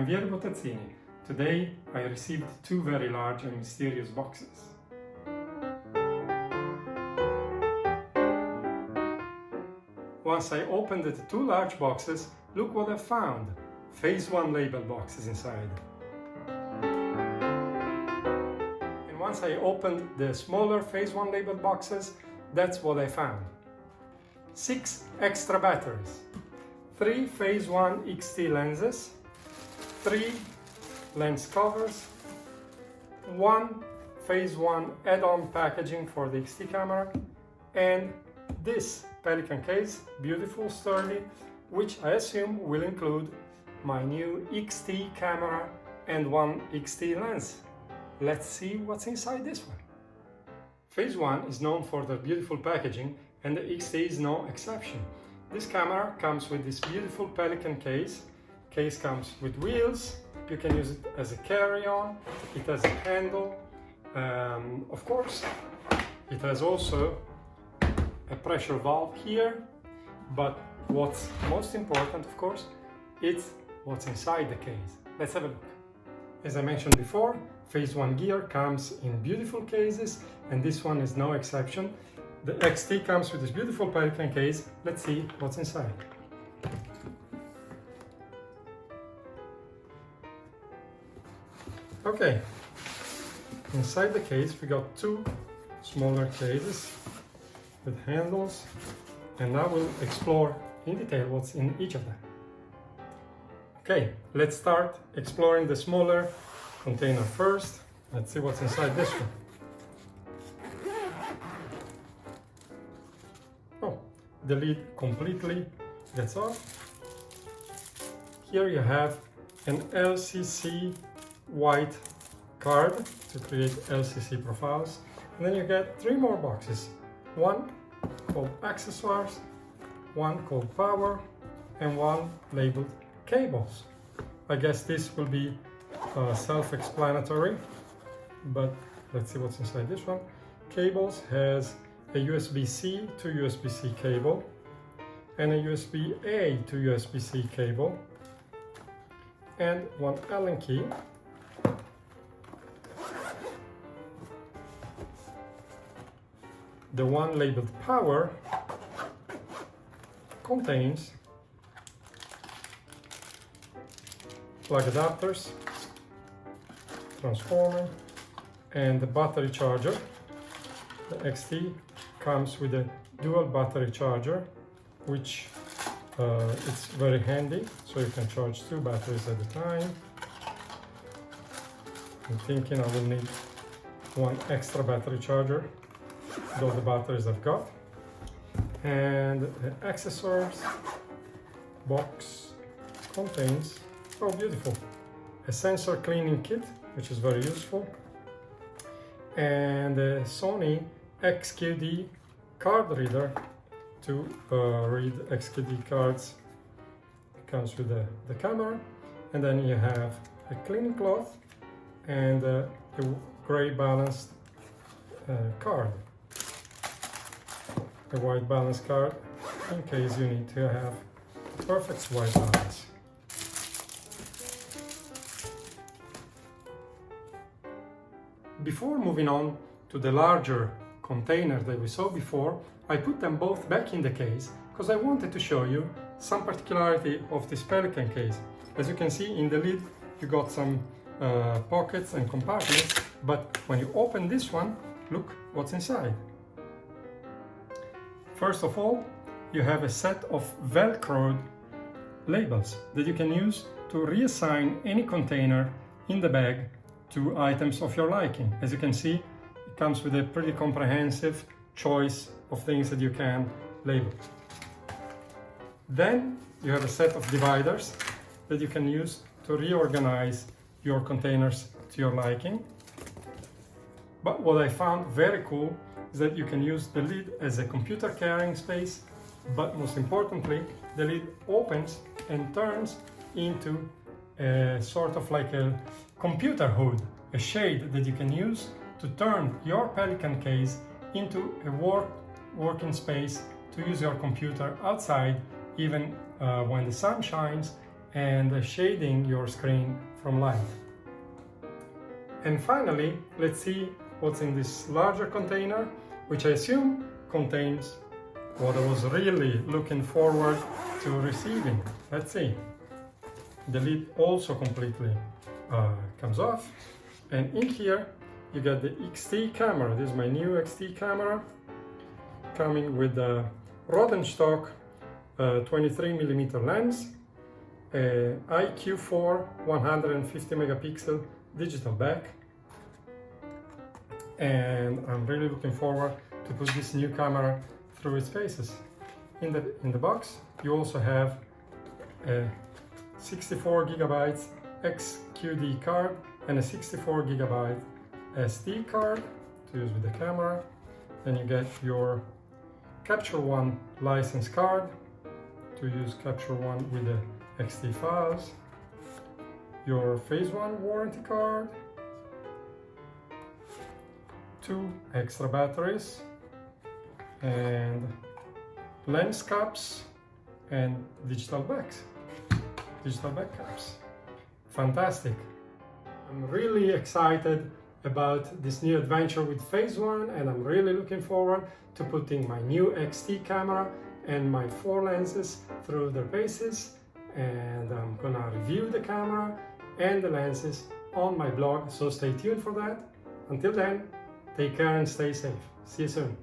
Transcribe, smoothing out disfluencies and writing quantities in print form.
I'm Vieri Botazzini. Today I received two very large and mysterious boxes. Once I opened the two large boxes, look what I found. PhaseOne label boxes inside. And once I opened the smaller PhaseOne label boxes, that's what I found. 6 extra batteries, 3 PhaseOne XT lenses, 3 lens covers, 1 PhaseOne add-on packaging for the XT camera, and this Pelican case, beautiful, sturdy, which I assume will include my new XT camera and 1 XT lens. Let's see what's inside this one. PhaseOne is known for their beautiful packaging, and the XT is no exception. This camera comes with this beautiful Pelican case. Case comes with wheels. You can use it as a carry-on. It has a handle. Of course, it has also a pressure valve here. But what's most important, of course, it's what's inside the case. Let's have a look. As I mentioned before, PhaseOne gear comes in beautiful cases, and this one is no exception. The XT comes with this beautiful Pelican case. Let's see what's inside. Okay, inside the case we got two smaller cases with handles, and now we'll explore in detail what's in each of them. Okay, let's start exploring the smaller container first. Let's see what's inside this one. Oh, the lid completely gets off. Here you have an LCC white card to create LCC profiles, and then you get 3 more boxes. One called accessories, one called power, and one labeled cables. I guess this will be self-explanatory, but let's see what's inside this one. Cables has a USB-C to USB-C cable and a USB-A to USB-C cable, and one Allen key. The one labeled power contains plug adapters, transformer, and the battery charger. The XT comes with a dual battery charger, which it's very handy, so you can charge 2 batteries at a time. I'm thinking I will need 1 extra battery charger, though the batteries I've got. And the accessories box contains, oh beautiful, a sensor cleaning kit, which is very useful, and a Sony XQD card reader to read XQD cards. It comes with the camera, and then you have a cleaning cloth and a gray balanced card, a white balance card in case you need to have perfect white balance. Before moving on to the larger container that we saw before, I put them both back in the case because I wanted to show you some particularity of this Pelican case. As you can see in the lid, you got some pockets and compartments, but when you open this one, look what's inside. First of all, you have a set of velcroed labels that you can use to reassign any container in the bag to items of your liking. As you can see, it comes with a pretty comprehensive choice of things that you can label. Then you have a set of dividers that you can use to reorganize your containers to your liking. But what I found very cool is that you can use the lid as a computer carrying space, but most importantly, the lid opens and turns into a sort of like a computer hood, a shade that you can use to turn your Pelican case into a working space to use your computer outside, even when the sun shines and shading your screen from light. And finally, let's see what's in this larger container, which I assume contains what I was really looking forward to receiving. Let's see. The lid also completely comes off, and in here you got the XT camera. This is my new XT camera, coming with a Roden stock 23mm lens, IQ4 150 megapixel digital back, and I'm really looking forward to put this new camera through its paces. In the box you also have a 64 gigabytes XQD card and a 64 gigabyte SD card to use with the camera. Then you get your Capture One license card to use Capture One with the XT files, your PhaseOne warranty card, 2 extra batteries, and lens caps and digital back caps. Fantastic! I'm really excited about this new adventure with PhaseOne, and I'm really looking forward to putting my new XT camera and my 4 lenses through their paces, and I'm gonna review the camera and the lenses on my blog, so stay tuned for that. Until then, take care and stay safe. See you soon.